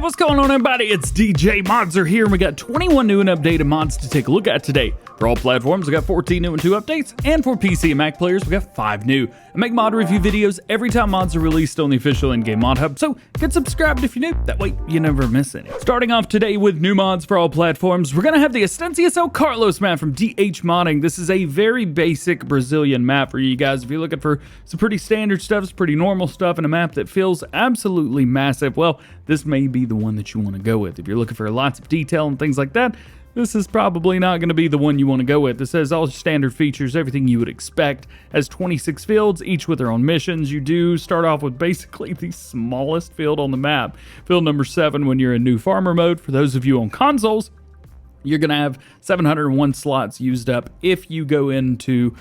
What's going on, everybody? It's DJ Modzer here, and we got 21 new and updated mods to take a look at today. For all platforms, we got 14 new and 2 updates, and for PC and Mac players, we got 5 new. I make mod review videos every time mods are released on the official in-game mod hub, so get subscribed if you're new, that way you never miss any. Starting off today with new mods for all platforms, we're gonna have the Estancia São Carlos map from DH Modding. This is a very basic Brazilian map for you guys. If you're looking for some pretty standard stuff, some pretty normal stuff, and a map that feels absolutely massive, well, this may be the one that you want to go with. If you're looking for lots of detail and things like that, this is probably not going to be the one you want to go with. This has all standard features, everything you would expect. Has 26 fields, each with their own missions. You do start off with basically the smallest field on the map. Field number 7 when you're in new farmer mode. For those of you on consoles, you're going to have 701 slots used up if you go into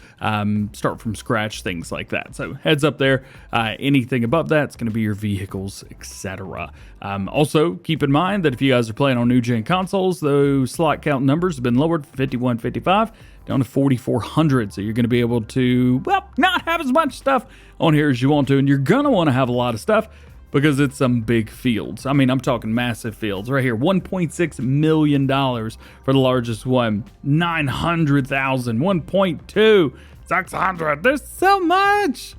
start from scratch, things like that. So heads up there, anything above that, it's going to be your vehicles, etc. Also, keep in mind that if you guys are playing on new-gen consoles, those slot count numbers have been lowered from 5155 down to 4,400. So you're going to be able to, well, not have as much stuff on here as you want to, and you're going to want to have a lot of stuff, because it's some big fields. I mean, I'm talking massive fields. Right here, $1.6 million for the largest one. 900,000, 1.2, 600. There's so much.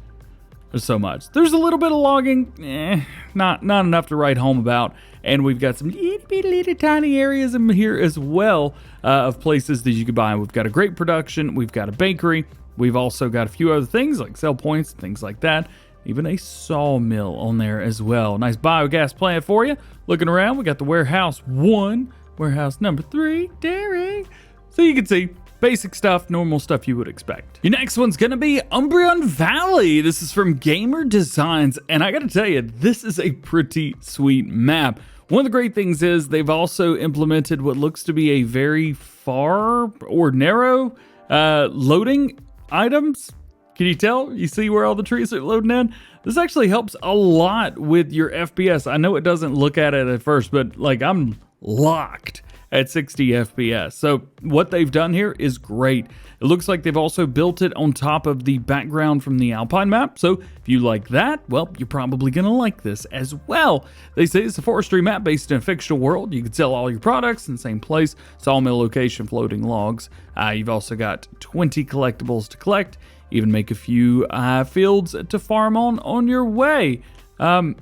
There's so much. There's a little bit of logging, not enough to write home about. And we've got some little tiny areas in here as well of places that you could buy. We've got a great production. We've got a bakery. We've also got a few other things like sell points and things like that. Even a sawmill on there as well. Nice biogas plant for you. Looking around, we got the warehouse 1, warehouse number 3, dairy. So you can see basic stuff, normal stuff you would expect. Your next one's gonna be Umbreon Valley. This is from Gamer Designs, and I gotta tell you, this is a pretty sweet map. One of the great things is they've also implemented what looks to be a very far or narrow loading items. Can you tell? You see where all the trees are loading in? This actually helps a lot with your FPS. I know it doesn't look at it at first, but like I'm locked at 60 FPS. So what they've done here is great. It looks like they've also built it on top of the background from the Alpine map. So if you like that, well, you're probably gonna like this as well. They say it's a forestry map based in a fictional world. You can sell all your products in the same place. Sawmill location, floating logs. You've also got 20 collectibles to collect. Even make a few fields to farm on your way. I'm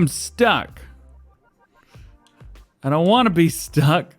stuck. I don't want to be stuck,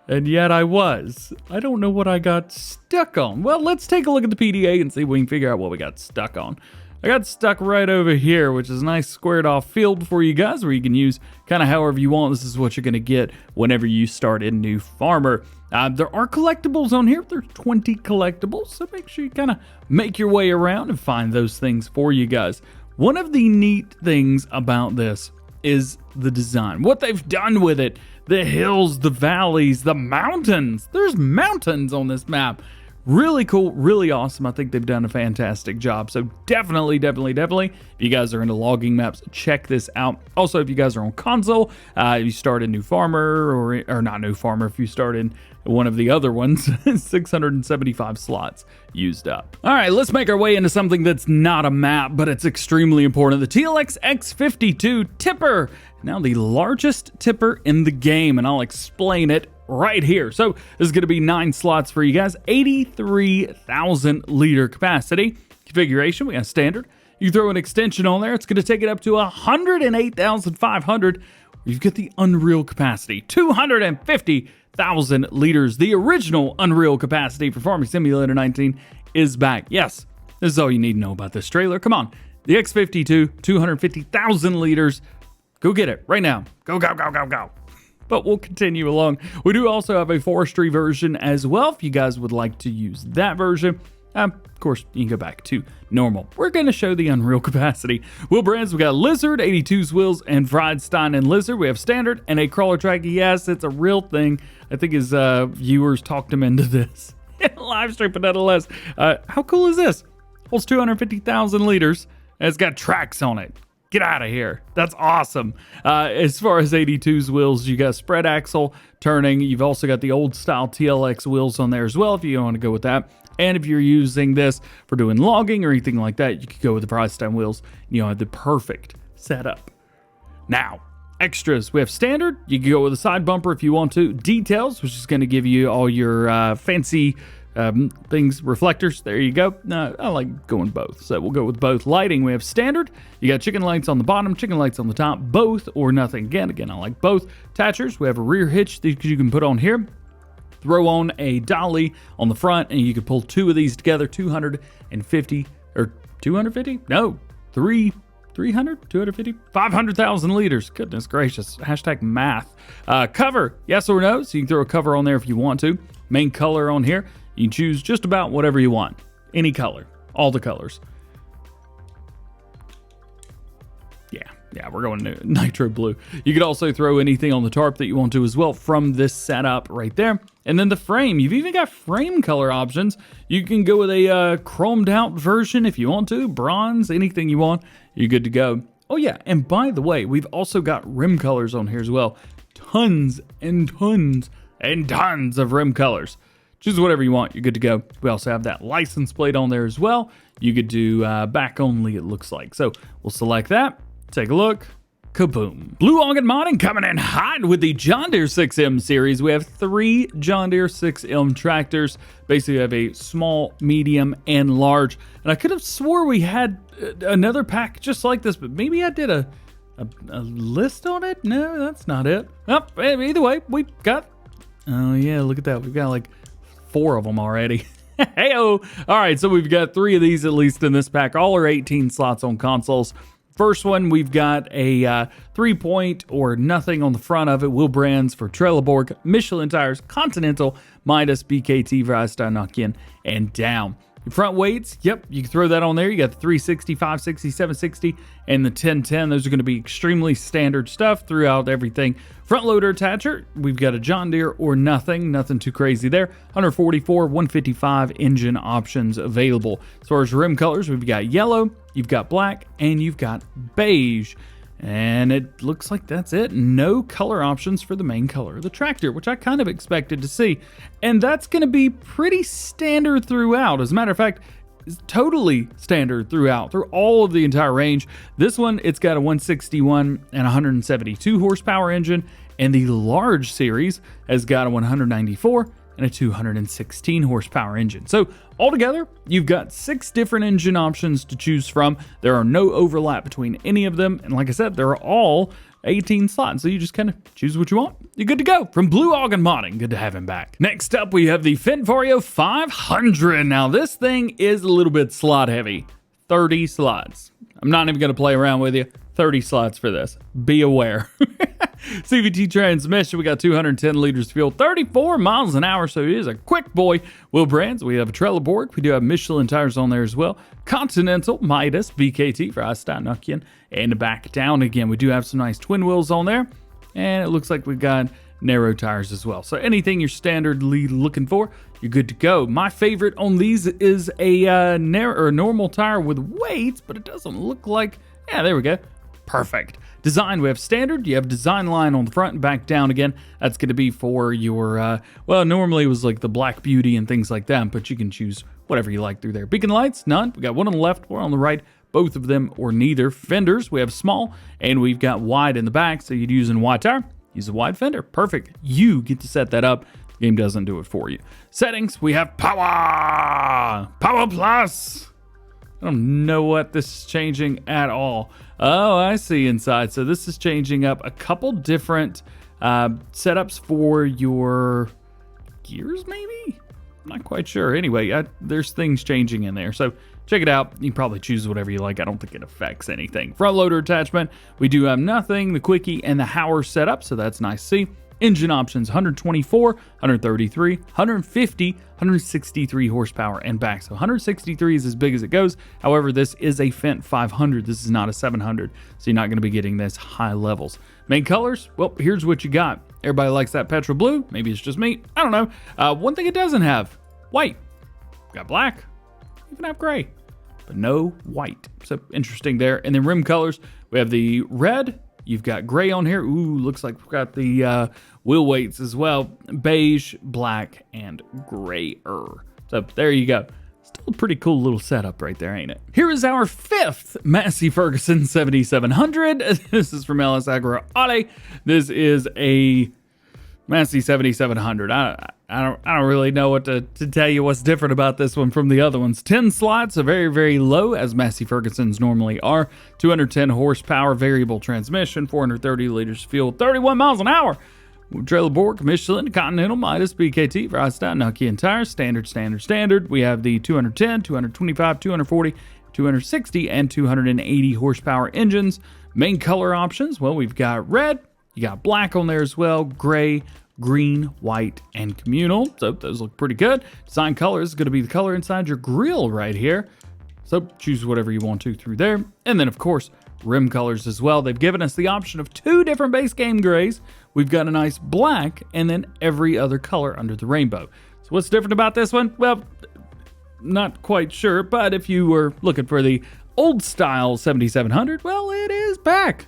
and yet I was. I don't know what I got stuck on. Well, let's take a look at the PDA and see if we can figure out what we got stuck on. I got stuck right over here, which is a nice squared off field for you guys where you can use kind of however you want. This is what you're going to get whenever you start a new farmer. There are collectibles on here. There's 20 collectibles, so make sure you kind of make your way around and find those things for you guys. One of the neat things about this is the design. What they've done with it, the hills, the valleys, the mountains. There's mountains on this map. Really cool, really awesome. I think they've done a fantastic job. So definitely, if you guys are into logging maps, check this out. Also, if you guys are on console, you start a new farmer, or not new farmer, if you start in one of the other ones, 675 slots used up. All right, let's make our way into something that's not a map, but it's extremely important. The TLX X52 Tipper, now the largest tipper in the game, and I'll explain it right here. So this is going to be 9 slots for you guys, 83,000 liter capacity. Configuration, we got standard. You throw an extension on there, it's going to take it up to 108,500. You've got the Unreal capacity, 250,000 liters. The original Unreal capacity for Farming Simulator 19 is back. Yes, this is all you need to know about this trailer. Come on, the X52, 250,000 liters. Go get it right now. Go, go, go, go, go. But we'll continue along. We do also have a forestry version as well, if you guys would like to use that version. Of course, you can go back to normal. We're going to show the Unreal capacity. Wheel brands, we got Lizard, 82's wheels, and Friedstein and Lizard. We have standard and a crawler track. Yes, it's a real thing. I think his viewers talked him into this. Live stream, but nonetheless. How cool is this? Holds 250,000 liters, and it's got tracks on it. Get out of here. That's awesome. As far as 82's wheels, you got spread axle turning. You've also got the old style TLX wheels on there as well if you want to go with that. And if you're using this for doing logging or anything like that, you could go with the Friedstein wheels. You know, the perfect setup. Now, Extras, we have standard. You can go with a side bumper if you want to. Details, which is going to give you all your fancy things, reflectors. There you go. I like going both, so we'll go with both. Lighting, we have standard. You got chicken lights on the bottom, chicken lights on the top, both or nothing. Again, I like both. Attachers, we have a rear hitch that you can put on here. Throw on a dolly on the front, and you can pull two of these together. 250 or 250? No, 300, 250, 500,000 liters. Goodness gracious. Hashtag math. Cover, yes or no. So you can throw a cover on there if you want to. Main color on here. You can choose just about whatever you want. Any color. All the colors. Yeah, we're going to nitro blue. You could also throw anything on the tarp that you want to as well from this setup right there. And then the frame, you've even got frame color options. You can go with a chromed out version if you want to, bronze, anything you want, you're good to go. Oh yeah, and by the way, we've also got rim colors on here as well. Tons and tons and tons of rim colors. Choose whatever you want, you're good to go. We also have that license plate on there as well. You could do back only, it looks like. So we'll select that. Take a look. Kaboom. Blue Oregon Modding coming in hot with the John Deere 6M series. We have 3 John Deere 6M tractors. Basically, we have a small, medium, and large. And I could have swore we had another pack just like this, but maybe I did a list on it? No, that's not it. Oh, either way, we got... Oh, yeah, look at that. We've got like 4 of them already. Hey-oh. All right, so we've got 3 of these at least in this pack. All are 18 slots on consoles. First one, we've got a 3-point or nothing on the front of it. Wheel brands for Trelleborg, Michelin tires, Continental, Midas, BKT, Vrastarnakian, and down. Your front weights, yep, you can throw that on there. You got the 360, 560, 760, and the 1010. Those are going to be extremely standard stuff throughout everything. Front loader attacher, we've got a John Deere or nothing too crazy there. 144, 155 engine options available. As far as rim colors, we've got yellow, you've got black, and you've got beige. And it looks like that's it. No color options for the main color of the tractor, which I kind of expected to see. And that's going to be pretty standard throughout. As a matter of fact, it's totally standard through all of the entire range. This one, it's got a 161 and 172 horsepower engine. And the large series has got a 194 and a 216 horsepower engine. So altogether, you've got 6 different engine options to choose from. There are no overlap between any of them. And like I said, they're all 18 slots. So you just kind of choose what you want. You're good to go. From Blue Oregon Modding, good to have him back. Next up, we have the Fendt Vario 500. Now this thing is a little bit slot heavy. 30 slots. I'm not even going to play around with you. 30 slots for this. Be aware. CVT transmission, we got 210 liters of fuel, 34 miles an hour, so it is a quick boy. Wheel brands, we have a Trelleborg, we do have Michelin tires on there as well. Continental, Midas, BKT, Vrastarnakian, and back down again. We do have some nice twin wheels on there, and it looks like we've got narrow tires as well. So anything you're standardly looking for, you're good to go. My favorite on these is a normal tire with weights, but it doesn't look like, yeah, there we go. Perfect. Design, we have standard. You have design line on the front and back down again. That's going to be for your, well, normally it was like the Black Beauty and things like that, but you can choose whatever you like through there. Beacon lights, none. We got one on the left, one on the right, both of them or neither. Fenders, we have small and we've got wide in the back. So you'd use a wide tire, use a wide fender. Perfect. You get to set that up. The game doesn't do it for you. Settings, we have power plus. I don't know what this is changing at all. Oh, I see inside. So this is changing up a couple different setups for your gears, maybe? I'm not quite sure. Anyway, there's things changing in there. So check it out. You can probably choose whatever you like. I don't think it affects anything. Front loader attachment, we do have nothing, the quickie, and the Hauer setup. So that's nice to see. Engine options, 124, 133, 150, 163 horsepower and back. So 163 is as big as it goes. However, this is a Fendt 500. This is not a 700. So you're not going to be getting this high levels. Main colors, well, here's what you got. Everybody likes that petrol blue. Maybe it's just me. I don't know. One thing it doesn't have, white. Got black, even have gray, but no white. So interesting there. And then rim colors, we have the red. You've got gray on here. Ooh, looks like we've got the wheel weights as well. Beige, black, and grayer. So there you go. Still a pretty cool little setup right there, ain't it? Here is our 5th Massey Ferguson 7700. This is from LS Agro Auto. This is a Massey 7700. I don't really know what to tell you what's different about this one from the other ones. 10 slots, a very, very low, as Massey Fergusons normally are. 210 horsepower, variable transmission, 430 liters of fuel, 31 miles an hour. Trailer Borg, Michelin, Continental, Midas, BKT, Vrystad, Nokia, and tires. Standard. We have the 210, 225, 240, 260, and 280 horsepower engines. Main color options, well, we've got red, you got black on there as well, gray, green, white, and communal. So those look pretty good. Design color is going to be the color inside your grill right here. So choose whatever you want to through there. And then, of course, rim colors as well. They've given us the option of 2 different base game grays. We've got a nice black and then every other color under the rainbow. So what's different about this one? Well, not quite sure, but if you were looking for the old style 7700, well, it is back.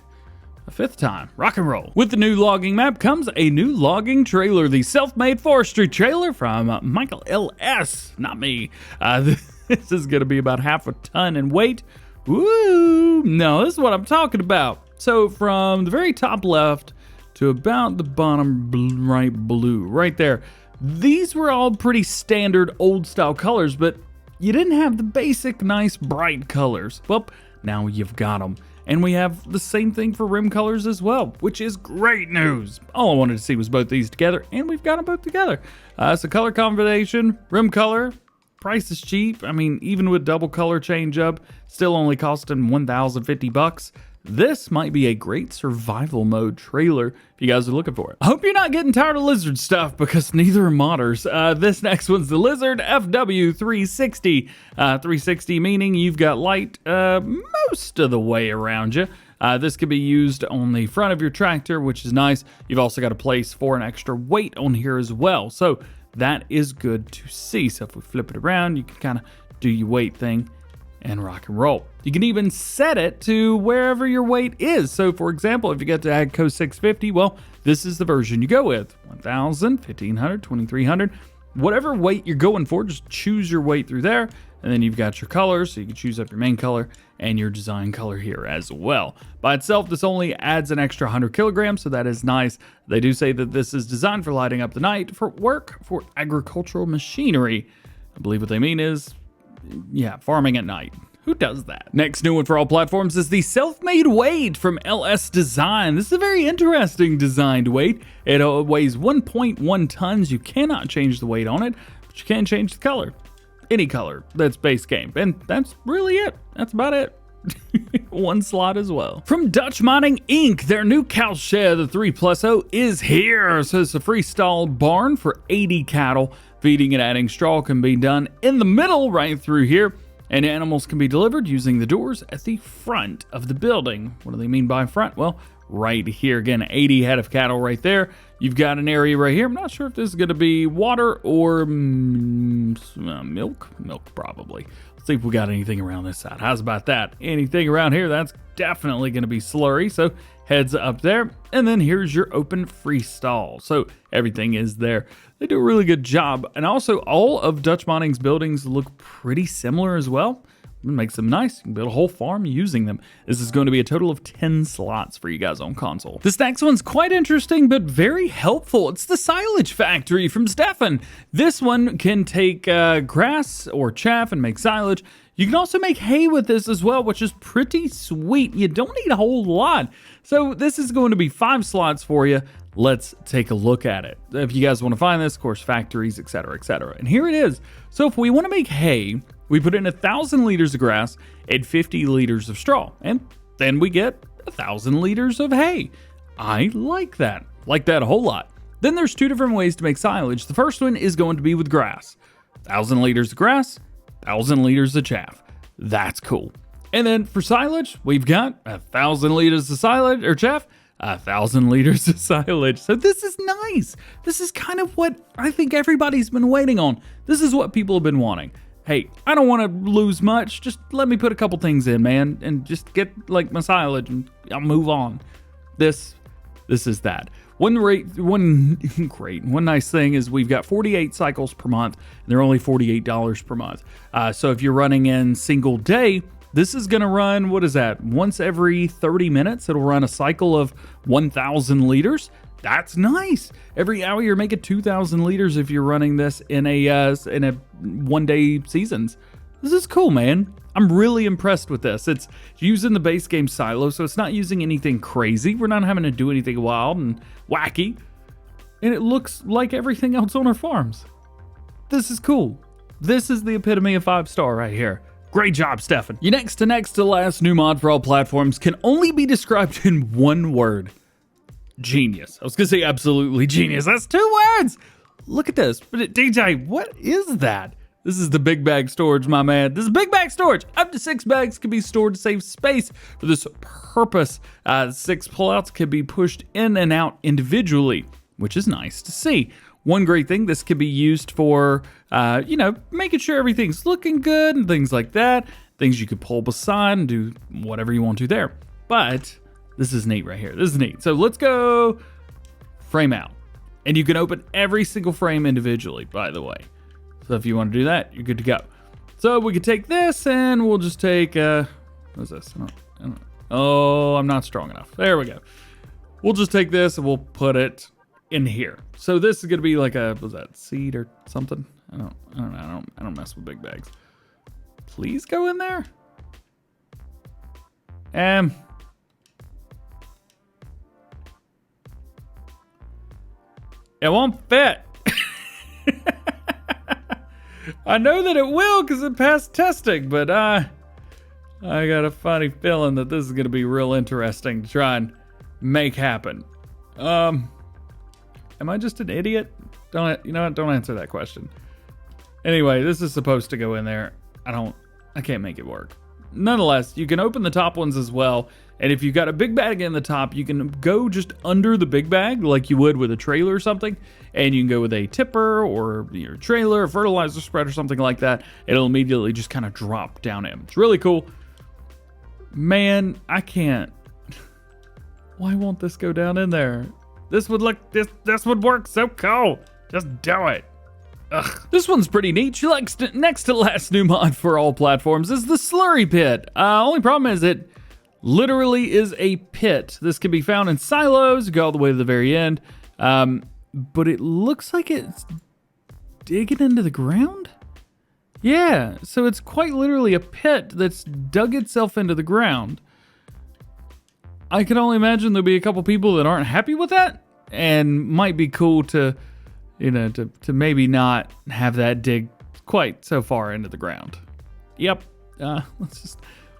A 5th time. Rock and roll. With the new logging map comes a new logging trailer, the Selfmade forestry trailer from Michael LS, not me. This is going to be about half a ton in weight. Woo! No, this is what I'm talking about. So from the very top left to about the bottom right blue, right there, these were all pretty standard old style colors, but you didn't have the basic nice bright colors. Well, now you've got them. And we have the same thing for rim colors as well, which is great news. All I wanted to see was both these together, and we've got them both together. So color combination, rim color, price is cheap. I mean, even with double color change up, still only costing $1,050. This might be a great survival mode trailer if you guys are looking for it. I hope you're not getting tired of lizard stuff, because neither are modders. This next one's the Lizard FW360. 360 meaning you've got light most of the way around you. This can be used on the front of your tractor, which is nice. You've also got a place for an extra weight on here as well. So that is good to see. So if we flip it around, you can kind of do your weight thing and rock and roll. You can even set it to wherever your weight is. So for example, if you get to AGCO 650, well, this is the version you go with. 1,000, 1,500, 2,300, whatever weight you're going for, just choose your weight through there. And then you've got your colors, so you can choose up your main color and your design color here as well. By itself, this only adds an extra 100 kilograms, so that is nice. They do say that this is designed for lighting up the night, for work, for agricultural machinery. I believe what they mean is, yeah, farming at night. Who does that? Next new one for all platforms is the Selfmadeweight from LS Design. This is a very interesting designed weight. It weighs 1.1 tons. You cannot change the weight on it, but you can change the color. Any color that's base game. And that's really it. That's about it. One slot as well. From Dutch Mining Inc., their new Cowshed, the 3+0, is here. So it's a freestyle barn for 80 cattle. Feeding and adding straw can be done in the middle right through here. And animals can be delivered using the doors at the front of the building. What do they mean by front? Well, right here. Again, 80 head of cattle right there. You've got an area right here. I'm not sure if this is going to be water or milk. Milk, probably. Let's see if we got anything around this side. How's about that? Anything around here, that's definitely going to be slurry. So heads up there. And then here's your open freestall. So everything is there. They do a really good job. And also, all of Dutch Mining's buildings look pretty similar as well. It makes them nice. You can build a whole farm using them. This is going to be a total of 10 slots for you guys on console. This next one's quite interesting, but very helpful. It's the Silage Factory from Stefan. This one can take grass or chaff and make silage. You can also make hay with this as well, which is pretty sweet. You don't need a whole lot. So this is going to be 5 slots for you. Let's take a look at it. If you guys want to find this, of course, factories, etc., etc. And here it is. So if we want to make hay, we put in 1,000 liters of grass and 50 liters of straw, and then we get 1,000 liters of hay. I like that a whole lot. Then there's 2 different ways to make silage. The first one is going to be with grass. 1,000 liters of grass, 1,000 liters of chaff. That's cool. And then for silage, we've got 1,000 liters of silage or chaff, 1,000 liters of silage. So this is nice. This is kind of what I think everybody's been waiting on. This is what people have been wanting. Hey, I don't want to lose much. Just let me put a couple things in, man, and just get like my silage and I'll move on. This is that. One nice thing is we've got 48 cycles per month, and they're only $48 per month. So if you're running in single day, this is going to run, what is that? Once every 30 minutes, it'll run a cycle of 1,000 liters. That's nice. Every hour you're making 2,000 liters if you're running this in a one-day seasons. This is cool, man. I'm really impressed with this. It's using the base game silo, so it's not using anything crazy. We're not having to do anything wild and wacky. And it looks like everything else on our farms. This is cool. This is the epitome of 5-star right here. Great job, Stefan. Your next to last new mod for all platforms can only be described in one word. Genius. I was gonna say absolutely genius. That's 2 words. Look at this. But DJ, what is that? This is the big bag storage, my man. This is big bag storage. Up to 6 bags can be stored to save space. For this purpose, 6 pullouts can be pushed in and out individually, which is nice to see. One great thing, this could be used for, making sure everything's looking good and things like that. Things you could pull beside and do whatever you want to there. But this is neat right here. This is neat. So let's go frame out. And you can open every single frame individually, by the way. So if you want to do that, you're good to go. So we could take this and we'll just take, what's this? I'm not strong enough. There we go. We'll just take this and we'll put it in here. So this is going to be like a, was that seed or something? I don't mess with big bags. Please go in there. It won't fit. I know that it will because it passed testing, but I got a funny feeling that this is going to be real interesting to try and make happen. Am I just an idiot? Don't answer that question. Anyway, this is supposed to go in there. I can't make it work. Nonetheless, you can open the top ones as well. And if you've got a big bag in the top, you can go just under the big bag like you would with a trailer or something. And you can go with a tipper or your trailer, a fertilizer spread or something like that. It'll immediately just kind of drop down in. It's really cool. Man, I can't. Why won't this go down in there? This would would work so cool. Just do it. Ugh. This one's pretty neat. Next to last new mod for all platforms is the Slurry Pit. Only problem is it literally is a pit. This can be found in silos. Go all the way to the very end. But it looks like it's digging into the ground. Yeah, so it's quite literally a pit that's dug itself into the ground. I can only imagine there'll be a couple people that aren't happy with that and might be cool to maybe not have that dig quite so far into the ground. Yep.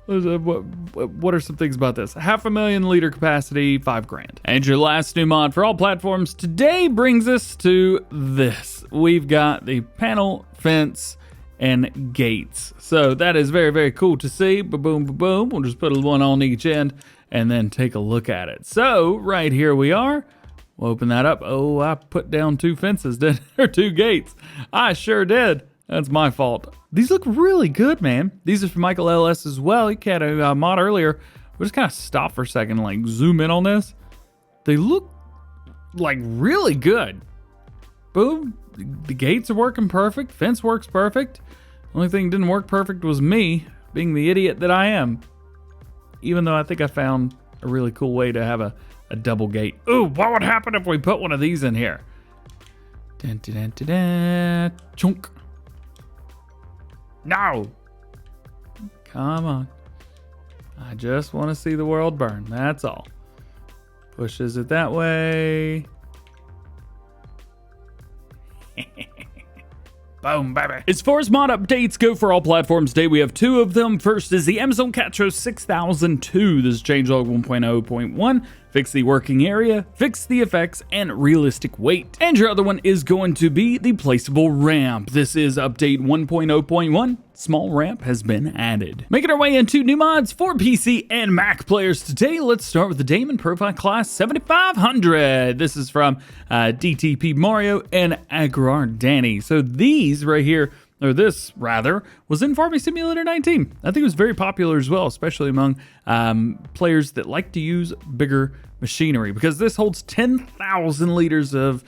What are some things about this? 500,000 liter capacity, $5,000. And your last new mod for all platforms today brings us to this. We've got the panel, fence, and gates. So that is very, very cool to see. Boom, boom, boom. We'll just put one on each end and then take a look at it. So right here we are. We'll open that up. Oh, I put down 2 fences, or 2 gates. I sure did. That's my fault. These look really good, man. These are from Michael LS as well. He had a mod earlier. We'll just kind of stop for a second and like zoom in on this. They look like really good. Boom. The gates are working perfect. Fence works perfect. The only thing that didn't work perfect was me being the idiot that I am. Even though I think I found a really cool way to have a double gate. Ooh, what would happen if we put one of these in here? Dun, dun, dun, dun, dun. Chunk. No. Come on. I just want to see the world burn. That's all. Pushes it that way. Boom, baby. As far as mod updates go for all platforms today, we have 2 of them. First is the Amazon Catros 6002. This is changelog 1.0.1. Fix the working area, fix the effects, and realistic weight. And your other one is going to be the Placeable Ramp. This is update 1.0.1. Small ramp has been added. Making our way into new mods for PC and Mac players today. Let's start with the Dammann Profi Class 7500. This is from DTP Mario and Agrar Danny. So these right here or this rather, was in Farming Simulator 19. I think it was very popular as well, especially among players that like to use bigger machinery, because this holds 10,000 liters of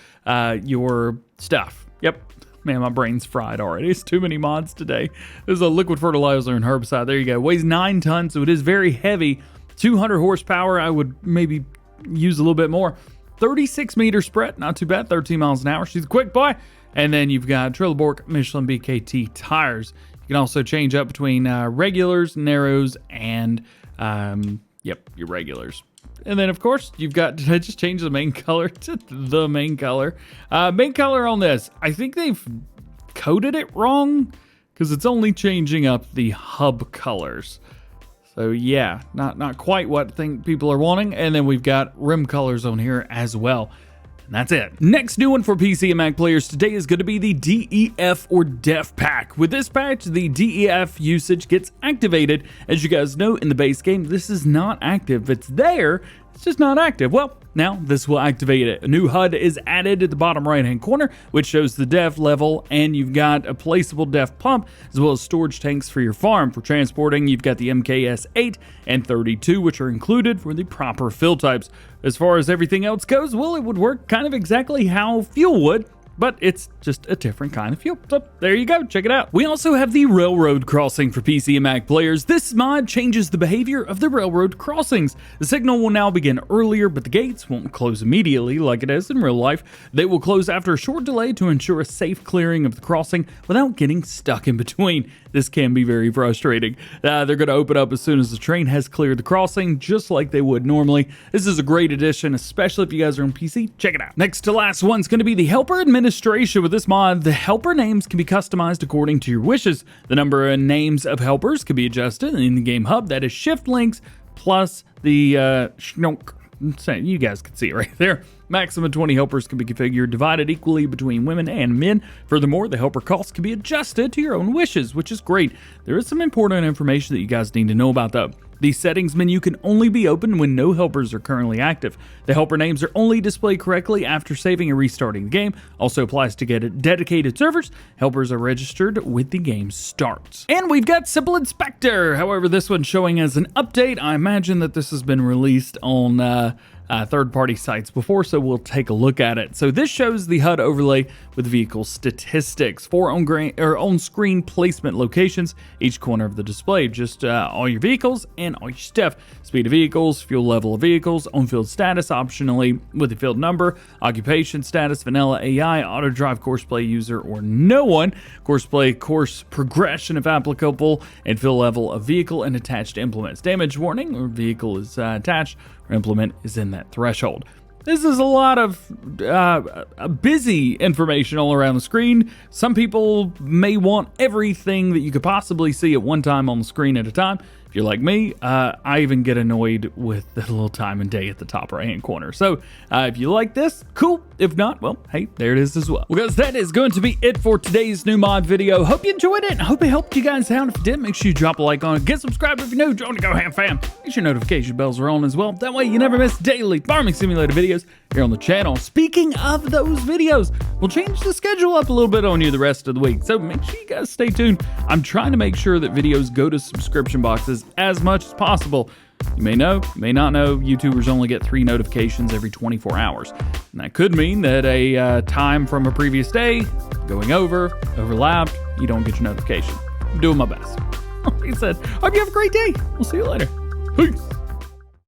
your stuff. Yep. Man, my brain's fried already. It's too many mods today. There's a liquid fertilizer and herbicide. There you go. Weighs 9 tons, so it is very heavy. 200 horsepower. I would maybe use a little bit more. 36 meter spread. Not too bad. 13 miles an hour. She's a quick boy. And then you've got Trelleborg Michelin BKT tires. You can also change up between regulars, narrows, and yep, your regulars. And then, of course, you've got, did I just change the main color to the main color? Main color on this, I think they've coded it wrong because it's only changing up the hub colors. So yeah, not quite what I think people are wanting. And then we've got rim colors on here as well. And that's it. Next new one for PC and Mac players today is going to be the DEF or DEF pack. With this patch, the DEF usage gets activated. As you guys know, in the base game, this is not active. It's there, it's just not active. Well, now this will activate it. A new HUD is added at the bottom right-hand corner, which shows the DEF level, and you've got a placeable DEF pump, as well as storage tanks for your farm. For transporting, you've got the MKS 8 and 32, which are included for the proper fill types. As far as everything else goes, well, it would work kind of exactly how fuel would, but it's just a different kind of fuel. So there you go, check it out. We also have the railroad crossing for PC and Mac players. This mod changes the behavior of the railroad crossings. The signal will now begin earlier, but the gates won't close immediately like it is in real life. They will close after a short delay to ensure a safe clearing of the crossing without getting stuck in between. This can be very frustrating. They're going to open up as soon as the train has cleared the crossing, just like they would normally. This is a great addition, especially if you guys are on PC. Check it out. Next to last one's going to be the helper administration. With this mod, the helper names can be customized according to your wishes. The number of names of helpers can be adjusted in the game hub. That is shift links plus the you guys can see it right there. Maximum 20 helpers can be configured, divided equally between women and men. Furthermore, the helper cost can be adjusted to your own wishes, which is great. There is some important information that you guys need to know about though. The settings menu can only be opened when no helpers are currently active. The helper names are only displayed correctly after saving and restarting the game. Also applies to get dedicated servers. Helpers are registered with the game starts. And we've got Simple Inspector. However, this one's showing as an update. I imagine that this has been released on third-party sites before, so we'll take a look at it. So this shows the HUD overlay with vehicle statistics. 4 on-screen placement locations, each corner of the display. Just all your vehicles and all your stuff. Speed of vehicles, fuel level of vehicles, on-field status optionally with the field number, occupation status, vanilla AI, auto drive, course play user, or no one, course play, course progression if applicable, and fill level of vehicle and attached implements. Damage warning or vehicle is attached or implement is in that threshold. This is a lot of busy information all around the screen. Some people may want everything that you could possibly see at one time on the screen at a time. If you're like me, I even get annoyed with the little time and day at the top right-hand corner. So if you like this, cool. If not, well, hey, there it is as well. Well, guys, that is going to be it for today's new mod video. Hope you enjoyed it. I hope it helped you guys out. If it did, make sure you drop a like on it. Get subscribed if you're new. Join the DjGoHam fam. Make sure notification bells are on as well. That way you never miss daily farming simulator videos here on the channel. Speaking of those videos, we'll change the schedule up a little bit on you the rest of the week. So make sure you guys stay tuned. I'm trying to make sure that videos go to subscription boxes as much as possible. You may know, you may not know, YouTubers only get 3 notifications every 24 hours. And that could mean that a time from a previous day going overlapped, you don't get your notification. I'm doing my best. Like I said, hope you have a great day. We'll see you later. Peace.